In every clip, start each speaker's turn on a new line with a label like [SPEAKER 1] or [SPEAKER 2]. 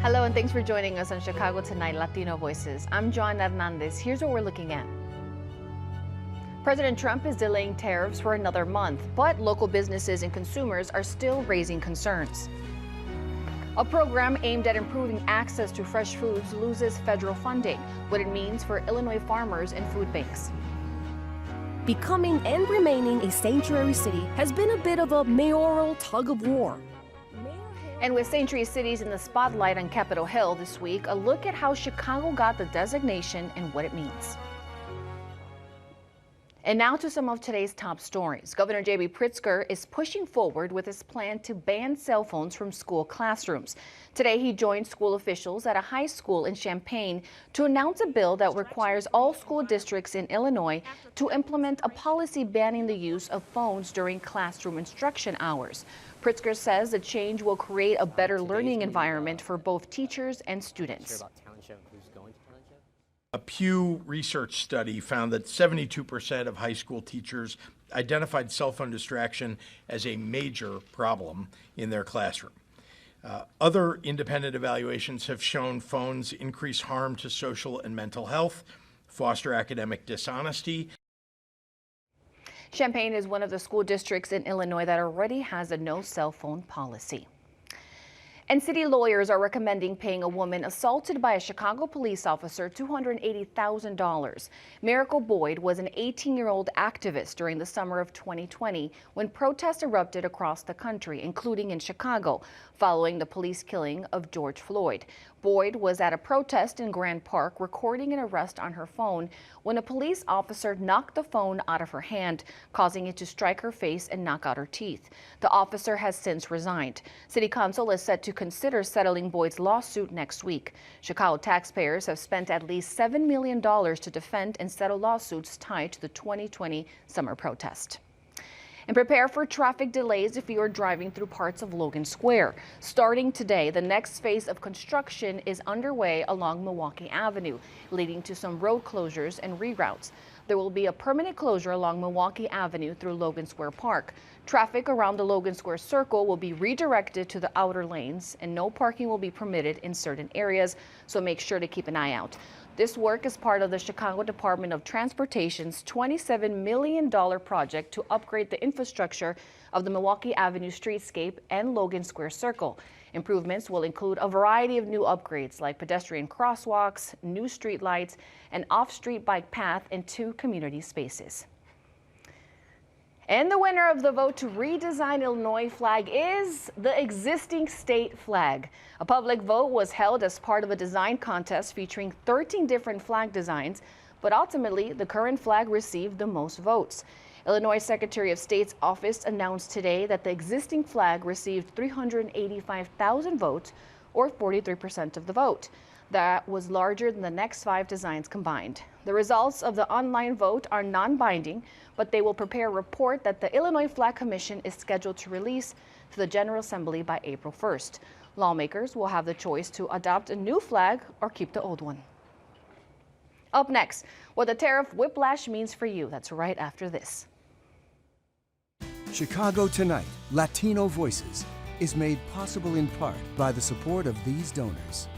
[SPEAKER 1] Hello and thanks for joining us on Chicago Tonight, Latino Voices. I'm Joan Hernandez. Here's what we're looking at. President Trump is delaying tariffs for another month, but local businesses and consumers are still raising concerns. A program aimed at improving access to fresh foods loses federal funding, what it means for Illinois farmers and food banks.
[SPEAKER 2] Becoming and remaining a sanctuary city has been a bit of a mayoral tug-of-war.
[SPEAKER 1] And with sanctuary cities in the spotlight on Capitol Hill this week, a look at how Chicago got the designation and what it means. And now to some of today's top stories. Governor J.B. Pritzker is pushing forward with his plan to ban cell phones from school classrooms. Today, he joined school officials at a high school in Champaign to announce a bill that requires all school districts in Illinois to implement a policy banning the use of phones during classroom instruction hours. Pritzker says the change will create a better learning environment for both teachers and students.
[SPEAKER 3] A Pew Research study found that 72% of high school teachers identified cell phone distraction as a major problem in their classroom. Other independent evaluations have shown phones increase harm to social and mental health, foster academic dishonesty.
[SPEAKER 1] Champaign is one of the school districts in Illinois that already has a no cell phone policy. And city lawyers are recommending paying a woman assaulted by a Chicago police officer $280,000. Miracle Boyd was an 18-year-old activist during the summer of 2020 when protests erupted across the country, including in Chicago, following the police killing of George Floyd. Boyd was at a protest in Grand Park recording an arrest on her phone when a police officer knocked the phone out of her hand, causing it to strike her face and knock out her teeth. The officer has since resigned. City Council is set to consider settling Boyd's lawsuit next week. Chicago taxpayers have spent at least $7 million to defend and settle lawsuits tied to the 2020 summer protest. And prepare for traffic delays if you are driving through parts of Logan Square. Starting today, the next phase of construction is underway along Milwaukee Avenue, leading to some road closures and reroutes. There will be a permanent closure along Milwaukee Avenue through Logan Square Park. Traffic around the Logan Square Circle will be redirected to the outer lanes, and no parking will be permitted in certain areas, so make sure to keep an eye out. This work is part of the Chicago Department of Transportation's $27 million project to upgrade the infrastructure of the Milwaukee Avenue streetscape and Logan Square Circle. Improvements will include a variety of new upgrades like pedestrian crosswalks, new street lights, an off-street bike path, and 2 community spaces. And the winner of the vote to redesign Illinois flag is the existing state flag. A public vote was held as part of a design contest featuring 13 different flag designs, but ultimately the current flag received the most votes. Illinois Secretary of State's office announced today that the existing flag received 385,000 votes, or 43% of the vote. That was larger than the next 5 designs combined. The results of the online vote are non-binding, but they will prepare a report that the Illinois Flag Commission is scheduled to release to the General Assembly by April 1st. Lawmakers will have the choice to adopt a new flag or keep the old one. Up next, what the tariff whiplash means for you. That's right after this.
[SPEAKER 4] Chicago Tonight, Latino Voices, is made possible in part by the support of these donors.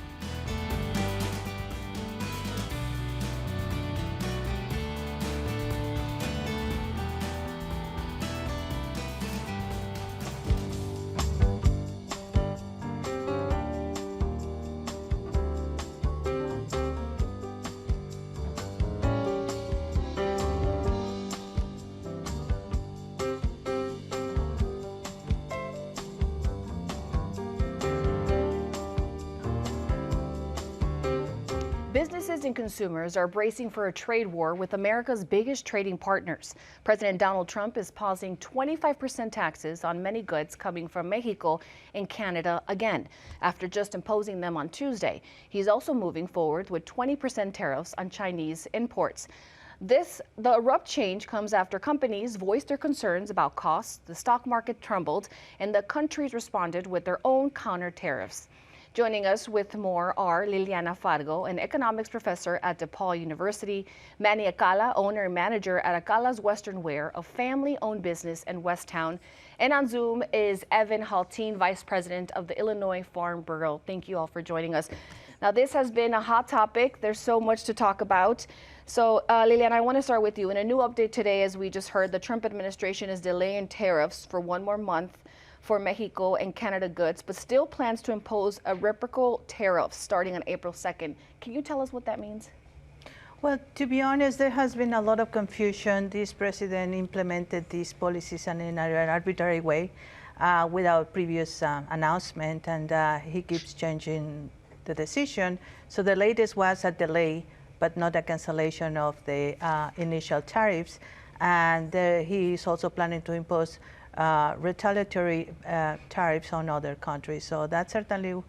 [SPEAKER 1] Businesses and consumers are bracing for a trade war with America's biggest trading partners. President Donald Trump is pausing 25% taxes on many goods coming from Mexico and Canada again, after just imposing them on Tuesday. He's also moving forward with 20% tariffs on Chinese imports. The abrupt change comes after companies voiced their concerns about costs, the stock market trembled, and the countries responded with their own counter tariffs. Joining us with more are Liliana Fargo, an economics professor at DePaul University, Manny Acala, owner and manager at Acala's Western Wear, a family-owned business in Westtown. And on Zoom is Evan Haltine, vice president of the Illinois Farm Bureau. Thank you all for joining us. Now, this has been a hot topic. There's so much to talk about. So, Liliana, I want to start with you. In a new update today, as we just heard, the Trump administration is delaying tariffs for one more month for Mexico and Canada goods, but still plans to impose a reciprocal tariff starting on April 2nd. Can you tell us what that means?
[SPEAKER 5] Well, to be honest, there has been a lot of confusion. This president implemented these policies in an arbitrary way without previous announcement, and he keeps changing the decision. So the latest was a delay, but not a cancellation of the initial tariffs. And he is also planning to impose retaliatory tariffs on other countries. So that certainly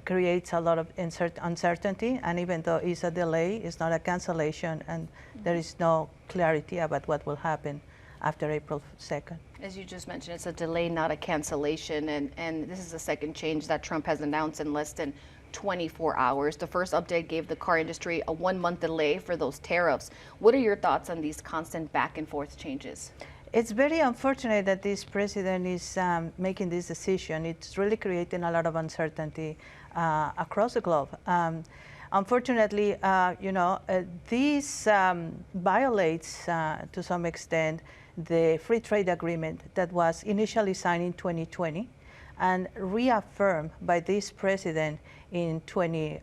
[SPEAKER 5] creates a lot of uncertainty, and even though it's a delay, it's not a cancellation, and there is no clarity about what will happen after April 2nd.
[SPEAKER 1] As you just mentioned, it's a delay, not a cancellation, and this is the second change that Trump has announced in less than 24 hours. The first update gave the car industry a 1-month delay for those tariffs. What are your thoughts on these constant back and forth changes?
[SPEAKER 5] It's very unfortunate that this president is making this decision. It's really creating a lot of uncertainty across the globe. Unfortunately, this violates to some extent the free trade agreement that was initially signed in 2020 and reaffirmed by this president in signed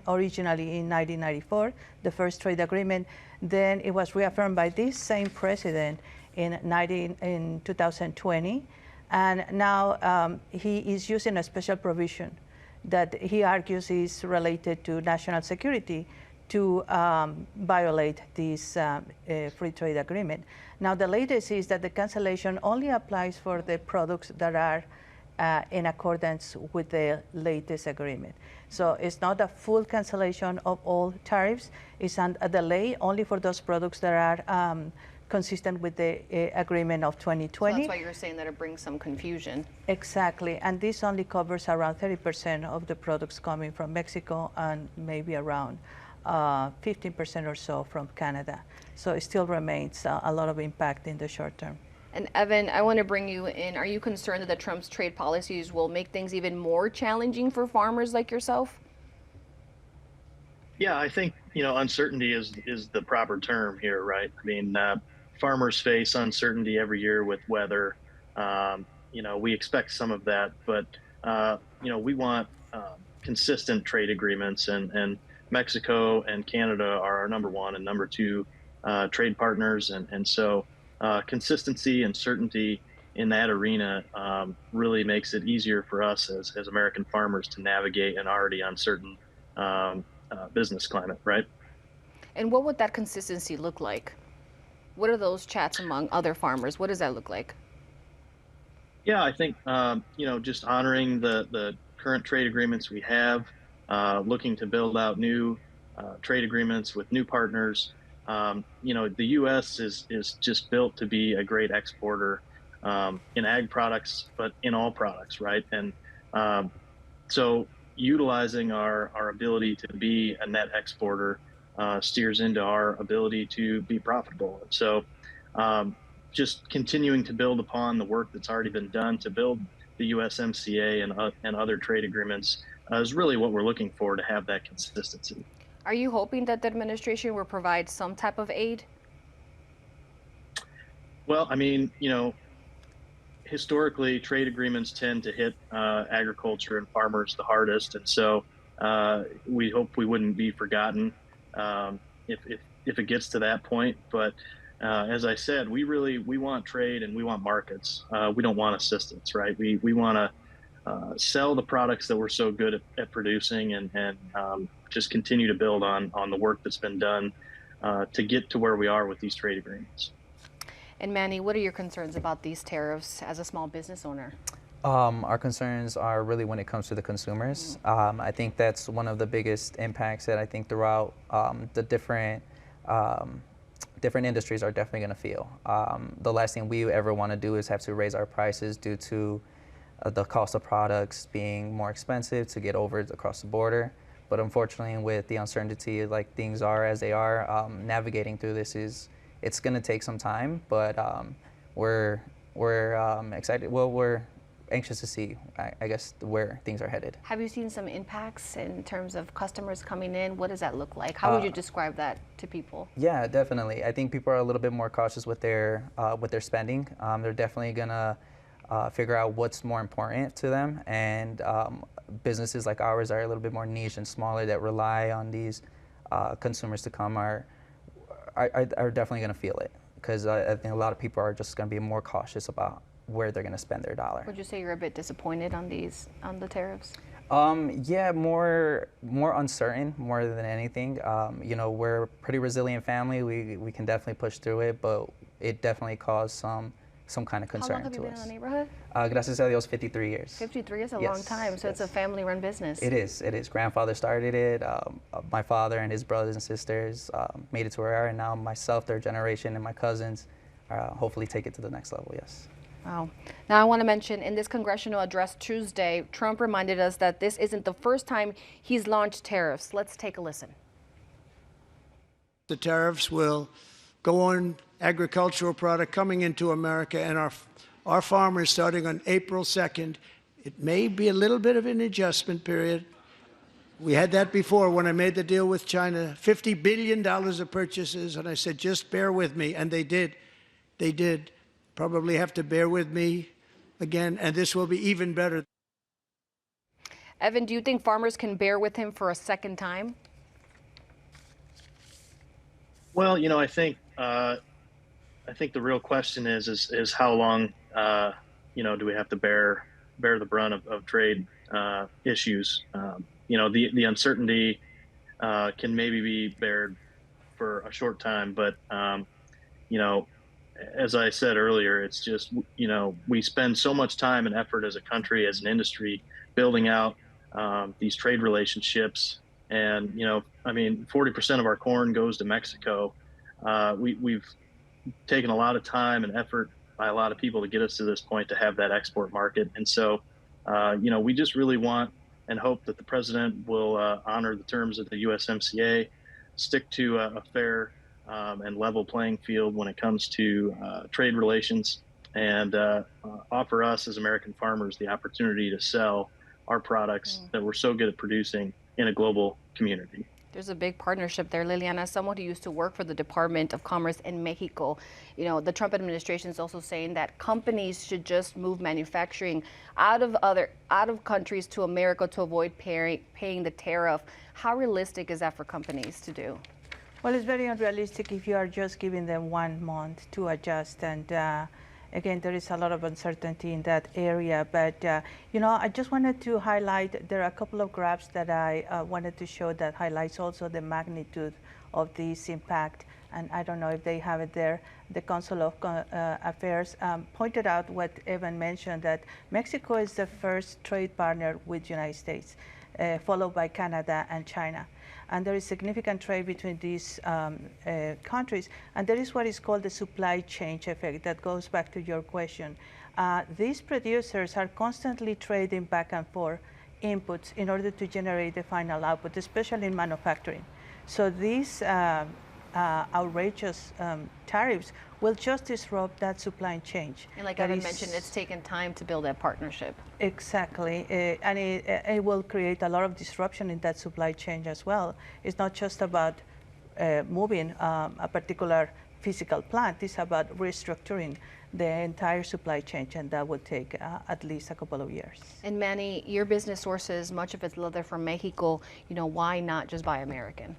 [SPEAKER 5] originally in 1994, the first trade agreement. Then it was reaffirmed by this same president in 2020. And now he is using a special provision that he argues is related to national security to violate this free trade agreement. Now, the latest is that the cancellation only applies for the products that are in accordance with the latest agreement. So it's not a full cancellation of all tariffs. It's a delay only for those products that are consistent with the agreement of 2020.
[SPEAKER 1] So that's why you're saying that it brings some confusion.
[SPEAKER 5] Exactly, and this only covers around 30% of the products coming from Mexico and maybe around 15% or so from Canada. So it still remains a lot of impact in the short term.
[SPEAKER 1] And Evan, I want to bring you in. Are you concerned that Trump's trade policies will make things even more challenging for farmers like yourself?
[SPEAKER 6] Yeah, I think, uncertainty is the proper term here, right? I mean, farmers face uncertainty every year with weather. We expect some of that, but, we want consistent trade agreements, and Mexico and Canada are our number one and number two trade partners. And so consistency and certainty in that arena really makes it easier for us as American farmers to navigate an already uncertain business climate, right?
[SPEAKER 1] And what would that consistency look like? What are those chats among other farmers? What does that look like?
[SPEAKER 6] Yeah, I think, just honoring the current trade agreements we have, looking to build out new trade agreements with new partners. The U.S. is just built to be a great exporter in ag products, but in all products, right? And so utilizing our ability to be a net exporter steers into our ability to be profitable. So just continuing to build upon the work that's already been done to build the USMCA and other trade agreements is really what we're looking for, to have that consistency.
[SPEAKER 1] Are you hoping that the administration will provide some type of aid?
[SPEAKER 6] Well, I mean, historically, trade agreements tend to hit agriculture and farmers the hardest, and so we hope we wouldn't be forgotten if it gets to that point. But as I said, we want trade and we want markets. We don't want assistance, right? We want to sell the products that we're so good at producing, and just continue to build on the work that's been done to get to where we are with these trade agreements.
[SPEAKER 1] And Manny, what are your concerns about these tariffs as a small business owner?
[SPEAKER 7] Our concerns are really when it comes to the consumers. I think that's one of the biggest impacts that I think throughout the different industries are definitely going to feel. The last thing we ever want to do is have to raise our prices due to the cost of products being more expensive to get over across the border. But unfortunately, with the uncertainty, like things are as they are, navigating through this it's going to take some time. But we're excited. Well, we're anxious to see, I guess, where things are headed.
[SPEAKER 1] Have you seen some impacts in terms of customers coming in? What does that look like? How would you describe that to people?
[SPEAKER 7] Yeah, definitely. I think people are a little bit more cautious with their spending. They're definitely gonna figure out what's more important to them, and businesses like ours are a little bit more niche and smaller that rely on these consumers to come are definitely gonna feel it, because I think a lot of people are just gonna be more cautious about where they're gonna spend their dollar.
[SPEAKER 1] Would you say you're a bit disappointed on the tariffs?
[SPEAKER 7] Yeah, more uncertain more than anything. You know, we're a pretty resilient family. We can definitely push through it, but it definitely caused some kind of concern
[SPEAKER 1] How long have
[SPEAKER 7] to
[SPEAKER 1] you been
[SPEAKER 7] us.
[SPEAKER 1] in the neighborhood?
[SPEAKER 7] Gracias a Dios, 53 years.
[SPEAKER 1] 53 is a
[SPEAKER 7] Yes,
[SPEAKER 1] long time, so it's a
[SPEAKER 7] yes.
[SPEAKER 1] family-run business.
[SPEAKER 7] It is. Grandfather started it. My father and his brothers and sisters made it to where we are, and now myself, third generation, and my cousins hopefully take it to the next level. Yes.
[SPEAKER 1] Wow. Now I want to mention, in this congressional address Tuesday, Trump reminded us that this isn't the first time he's launched tariffs. Let's take a listen.
[SPEAKER 8] The tariffs will go on agricultural product coming into America, and our farmers, starting on April 2nd, it may be a little bit of an adjustment period. We had that before when I made the deal with China, $50 billion of purchases, and I said, just bear with me, and they did. They did. Probably have to bear with me again, and this will be even better.
[SPEAKER 1] Evan, do you think farmers can bear with him for a second time?
[SPEAKER 6] Well, you know, I think the real question is how long, you know, do we have to bear the brunt of trade issues? You know, the uncertainty can maybe be bared for a short time, but you know, as I said earlier, it's just, you know, we spend so much time and effort as a country, as an industry, building out these trade relationships. And, you know, I mean, 40% of our corn goes to Mexico. We've taken a lot of time and effort by a lot of people to get us to this point to have that export market. And so, you know, we just really want and hope that the president will honor the terms of the USMCA, stick to a fair and level playing field when it comes to trade relations, and offer us as American farmers the opportunity to sell our products that we're so good at producing in a global community.
[SPEAKER 1] There's a big partnership there, Liliana. Someone who used to work for the Department of Commerce in Mexico, you know, the Trump administration is also saying that companies should just move manufacturing out of countries to America to avoid paying the tariff. How realistic is that for companies to do?
[SPEAKER 5] Well, it's very unrealistic if you are just giving them 1 month to adjust. And again, there is a lot of uncertainty in that area. But, you know, I just wanted to highlight, there are a couple of graphs that I wanted to show that highlights also the magnitude of this impact. And I don't know if they have it there. The Council of Affairs pointed out what Evan mentioned, that Mexico is the first trade partner with the United States, followed by Canada and China. And there is significant trade between these countries. And there is what is called the supply chain effect that goes back to your question. These producers are constantly trading back and forth inputs in order to generate the final output, especially in manufacturing. So these outrageous tariffs will just disrupt that supply chain.
[SPEAKER 1] And like Evan mentioned, it's taken time to build that partnership.
[SPEAKER 5] Exactly, and it will create a lot of disruption in that supply chain as well. It's not just about moving a particular physical plant, it's about restructuring the entire supply chain, and that would take at least a couple of years.
[SPEAKER 1] And Manny, your business sources, much of it's leather from Mexico. You know, why not just buy American?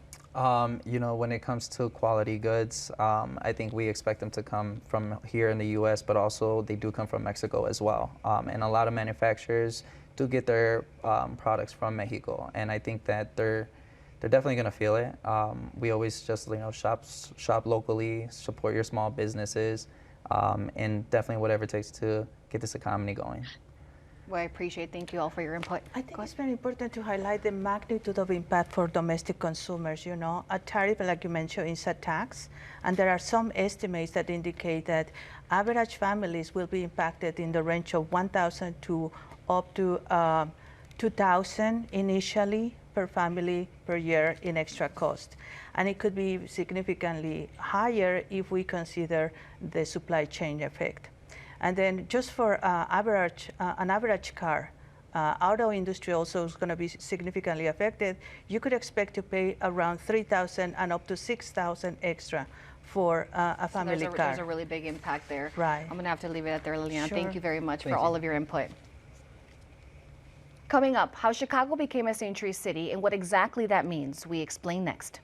[SPEAKER 7] You know, when it comes to quality goods, I think we expect them to come from here in the U.S., but also they do come from Mexico as well. And a lot of manufacturers do get their products from Mexico, and I think that they're definitely going to feel it. We always just, you know, shop locally, support your small businesses, and definitely whatever it takes to get this economy going.
[SPEAKER 1] Well, I appreciate. Thank you all for your input.
[SPEAKER 5] I think it's very important to highlight the magnitude of impact for domestic consumers. You know, a tariff, like you mentioned, is a tax, and there are some estimates that indicate that average families will be impacted in the range of $1,000 to up to 2,000 initially per family per year in extra cost. And it could be significantly higher if we consider the supply chain effect. And then just for an average car, auto industry also is going to be significantly affected. You could expect to pay around $3,000 and up to $6,000 extra for a family car.
[SPEAKER 1] There's a really big impact there.
[SPEAKER 5] Right.
[SPEAKER 1] I'm going to have to leave it at there, Liliana.
[SPEAKER 5] Sure.
[SPEAKER 1] Thank you very much for all of your input. Coming up, how Chicago became a sanctuary city and what exactly that means. We explain next.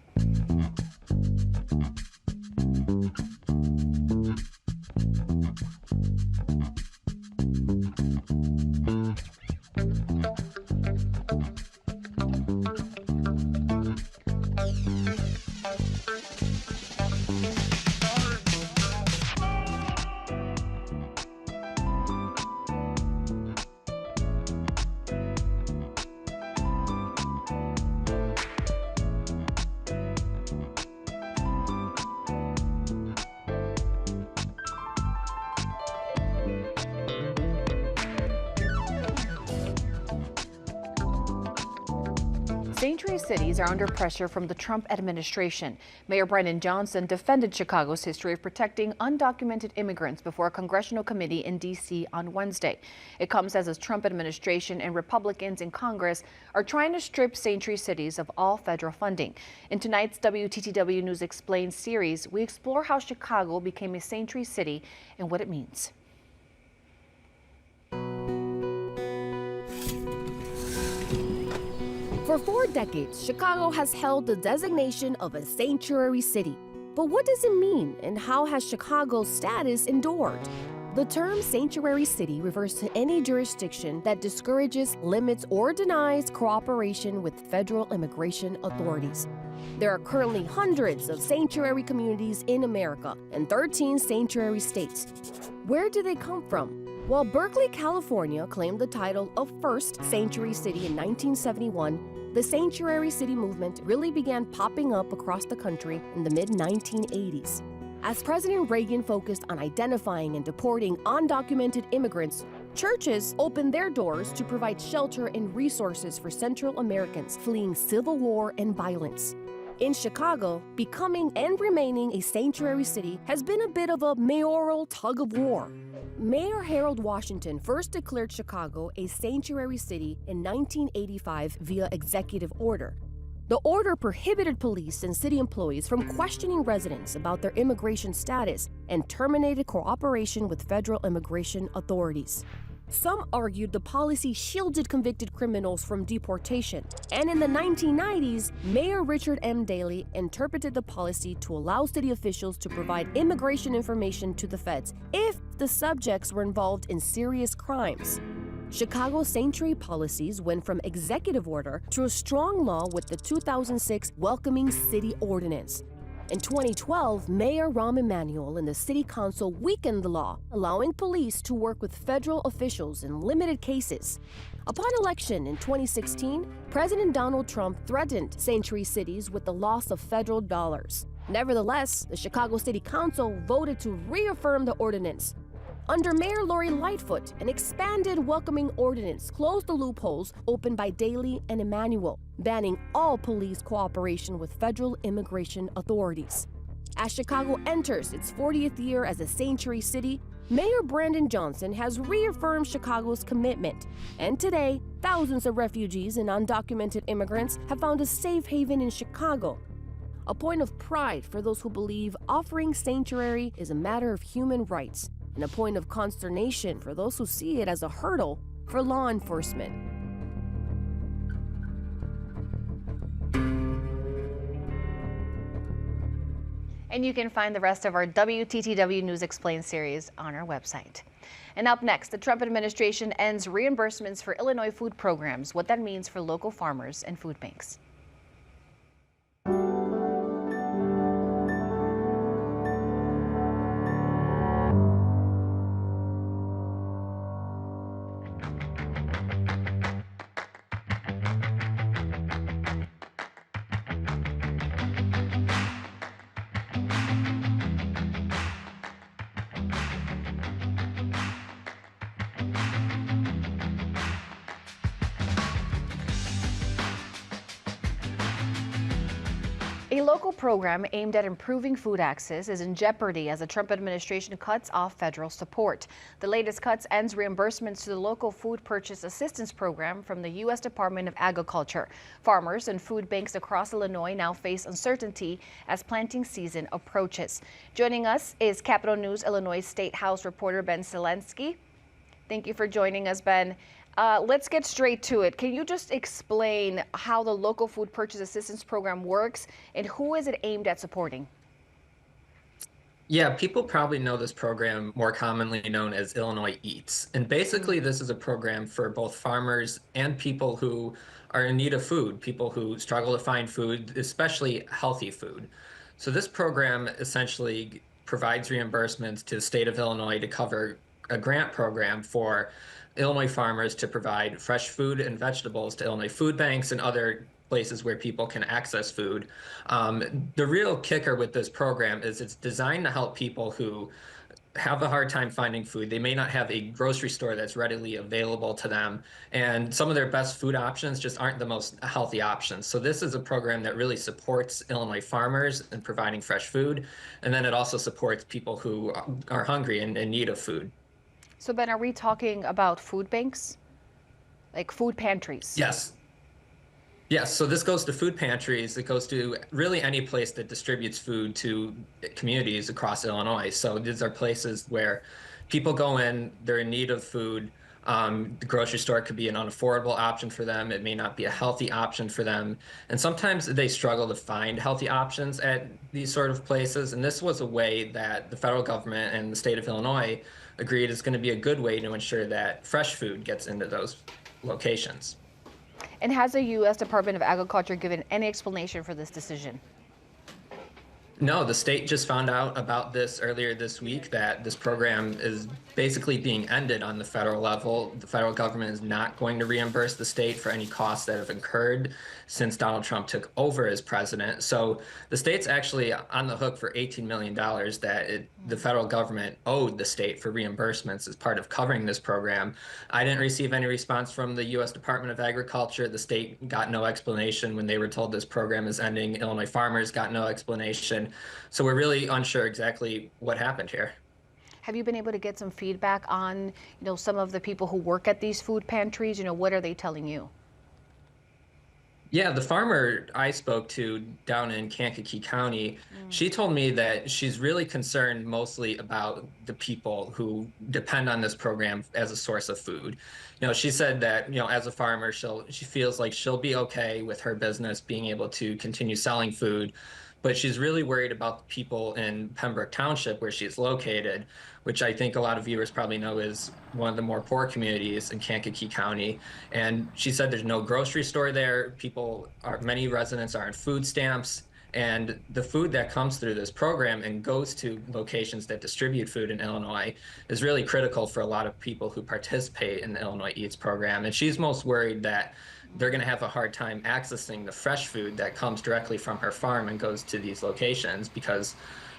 [SPEAKER 1] Sanctuary cities are under pressure from the Trump administration. Mayor Brandon Johnson defended Chicago's history of protecting undocumented immigrants before a congressional committee in D.C. on Wednesday. It comes as the Trump administration and Republicans in Congress are trying to strip sanctuary cities of all federal funding. In tonight's WTTW News Explained series, we explore how Chicago became a sanctuary city and what it means.
[SPEAKER 2] For 4 decades, Chicago has held the designation of a sanctuary city. But what does it mean, and how has Chicago's status endured? The term sanctuary city refers to any jurisdiction that discourages, limits, or denies cooperation with federal immigration authorities. There are currently hundreds of sanctuary communities in America and 13 sanctuary states. Where do they come from? While Berkeley, California claimed the title of first sanctuary city in 1971, the sanctuary city movement really began popping up across the country in the mid-1980s. As President Reagan focused on identifying and deporting undocumented immigrants, churches opened their doors to provide shelter and resources for Central Americans fleeing civil war and violence. In Chicago, becoming and remaining a sanctuary city has been a bit of a mayoral tug-of-war. Mayor Harold Washington first declared Chicago a sanctuary city in 1985 via executive order. The order prohibited police and city employees from questioning residents about their immigration status and terminated cooperation with federal immigration authorities. Some argued the policy shielded convicted criminals from deportation, and in the 1990s, Mayor Richard M. Daley interpreted the policy to allow city officials to provide immigration information to the feds if the subjects were involved in serious crimes. Chicago's sanctuary policies went from executive order to a strong law with the 2006 Welcoming City Ordinance. In 2012, Mayor Rahm Emanuel and the City Council weakened the law, allowing police to work with federal officials in limited cases. Upon election in 2016, President Donald Trump threatened sanctuary cities with the loss of federal dollars. Nevertheless, the Chicago City Council voted to reaffirm the ordinance. Under Mayor Lori Lightfoot, an expanded welcoming ordinance closed the loopholes opened by Daley and Emanuel, banning all police cooperation with federal immigration authorities. As Chicago enters its 40th year as a sanctuary city, Mayor Brandon Johnson has reaffirmed Chicago's commitment. And today, thousands of refugees and undocumented immigrants have found a safe haven in Chicago. A point of pride for those who believe offering sanctuary is a matter of human rights, and a point of consternation for those who see it as a hurdle for law enforcement.
[SPEAKER 1] And you can find the rest of our WTTW News Explained series on our website. And up next, the Trump administration ends reimbursements for Illinois food programs, what that means for local farmers and food banks. A local program aimed at improving food access is in jeopardy as the Trump administration cuts off federal support. The latest cuts ends reimbursements to the local food purchase assistance program from the U.S. Department of Agriculture. Farmers and food banks across Illinois now face uncertainty as planting season approaches. Joining us is Capital News Illinois State House reporter Ben Selensky. Thank you for joining us, Ben. Let's get straight to it. Can you just explain how the local food purchase assistance program works and who is it aimed at supporting?
[SPEAKER 9] Yeah, people probably know this program more commonly known as Illinois Eats. And basically, this is a program for both farmers and people who are in need of food, people who struggle to find food, especially healthy food. So this program essentially provides reimbursements to the state of Illinois to cover a grant program for Illinois farmers to provide fresh food and vegetables to Illinois food banks and other places where people can access food. The real kicker with this program is it's designed to help people who have a hard time finding food. They may not have a grocery store that's readily available to them, and some of their best food options just aren't the most healthy options. So this is a program that really supports Illinois farmers in providing fresh food, and then it also supports people who are hungry and in need of food.
[SPEAKER 1] So Ben, are we talking about food banks? Like food pantries?
[SPEAKER 9] Yes. Yes, so this goes to food pantries. It goes to really any place that distributes food to communities across Illinois. So these are places where people go in, they're in need of food. The grocery store could be an unaffordable option for them. It may not be a healthy option for them. And sometimes they struggle to find healthy options at these sort of places. And this was a way that the federal government and the state of Illinois agreed is going to be a good way to ensure that fresh food gets into those locations.
[SPEAKER 1] And has the U.S. Department of Agriculture given any explanation for this decision?
[SPEAKER 9] No, the state just found out about this earlier this week, that this program is basically being ended on the federal level. The federal government is not going to reimburse the state for any costs that have incurred since Donald Trump took over as president. So the state's actually on the hook for $18 million that the federal government owed the state for reimbursements as part of covering this program. I didn't receive any response from the U.S. Department of Agriculture. The state got no explanation when they were told this program is ending. Illinois farmers got no explanation. So we're really unsure exactly what happened here.
[SPEAKER 1] Have you been able to get some feedback on, some of the people who work at these food pantries? What are they telling you?
[SPEAKER 9] Yeah, the farmer I spoke to down in Kankakee County, she told me that she's really concerned mostly about the people who depend on this program as a source of food. She said that, as a farmer, she feels like she'll be okay with her business being able to continue selling food. But she's really worried about the people in Pembroke Township, where she's located, which I think a lot of viewers probably know is one of the more poor communities in Kankakee County. And she said there's no grocery store there. Many residents are on food stamps. And the food that comes through this program and goes to locations that distribute food in Illinois is really critical for a lot of people who participate in the Illinois Eats program. And she's most worried that they're going to have a hard time accessing the fresh food that comes directly from her farm and goes to these locations because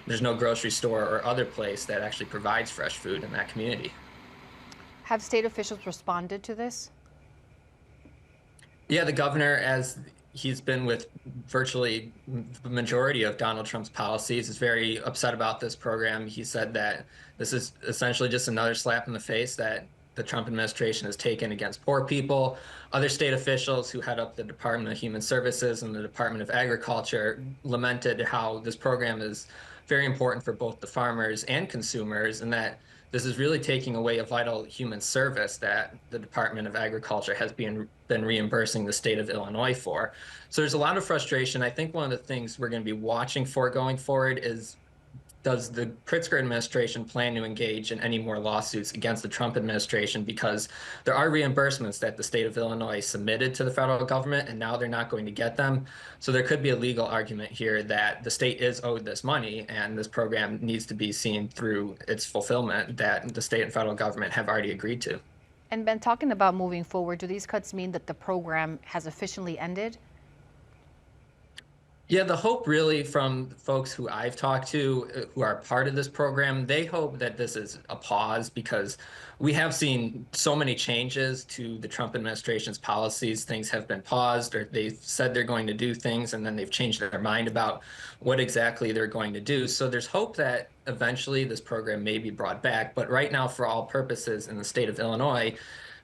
[SPEAKER 9] there's no grocery store or other place that actually provides fresh food in that community.
[SPEAKER 1] Have state officials responded to this?
[SPEAKER 9] Yeah, the governor, as he's been with virtually the majority of Donald Trump's policies, is very upset about this program. He said that this is essentially just another slap in the face that the Trump administration has taken against poor people. Other state officials who head up the Department of Human Services and the Department of Agriculture lamented how this program is very important for both the farmers and consumers, and that this is really taking away a vital human service that the Department of Agriculture has been reimbursing the state of Illinois for. So there's a lot of frustration. I think one of the things we're going to be watching for going forward is, does the Pritzker administration plan to engage in any more lawsuits against the Trump administration? Because there are reimbursements that the state of Illinois submitted to the federal government, and now they're not going to get them. So there could be a legal argument here that the state is owed this money, and this program needs to be seen through its fulfillment that the state and federal government have already agreed to.
[SPEAKER 1] And Ben, talking about moving forward, do these cuts mean that the program has officially ended?
[SPEAKER 9] Yeah, the hope really from folks who I've talked to who are part of this program, they hope that this is a pause because we have seen so many changes to the Trump administration's policies. Things have been paused or they've said they're going to do things and then they've changed their mind about what exactly they're going to do. So there's hope that eventually this program may be brought back. But right now, for all purposes in the state of Illinois,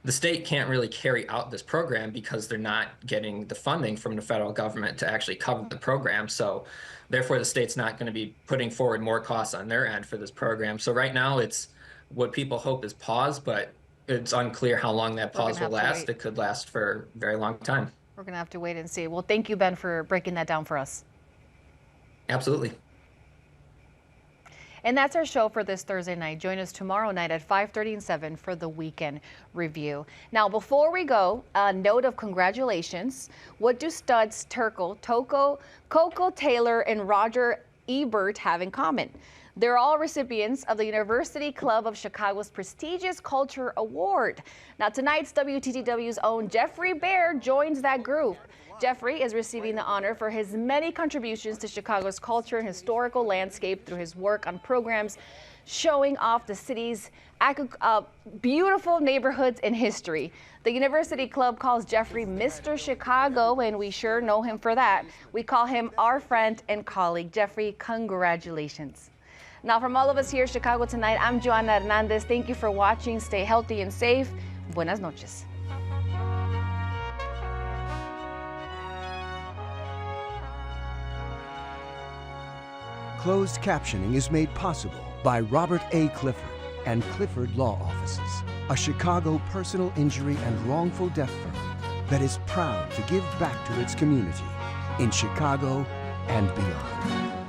[SPEAKER 9] the state can't really carry out this program because they're not getting the funding from the federal government to actually cover the program. So therefore, the state's not going to be putting forward more costs on their end for this program. So right now, it's what people hope is pause, but it's unclear how long that pause will last. It could last for a very long time.
[SPEAKER 1] We're going to have to wait and see. Well, thank you, Ben, for breaking that down for us.
[SPEAKER 9] Absolutely.
[SPEAKER 1] And that's our show for this Thursday night. Join us tomorrow night at 5:30 and 7 for the weekend review. Now, before we go, a note of congratulations. What do studs Coco Taylor, and Roger Ebert have in common? They're all recipients of the University Club of Chicago's prestigious Culture Award. Now, tonight's WTTW's own Jeffrey Baer joins that group. Jeffrey is receiving the honor for his many contributions to Chicago's culture and historical landscape through his work on programs showing off the city's beautiful neighborhoods and history. The University Club calls Jeffrey Mr. Chicago, and we sure know him for that. We call him our friend and colleague. Jeffrey, congratulations. Now, from all of us here at Chicago Tonight, I'm Joanna Hernandez. Thank you for watching. Stay healthy and safe. Buenas noches.
[SPEAKER 4] Closed captioning is made possible by Robert A. Clifford and Clifford Law Offices, a Chicago personal injury and wrongful death firm that is proud to give back to its community in Chicago and beyond.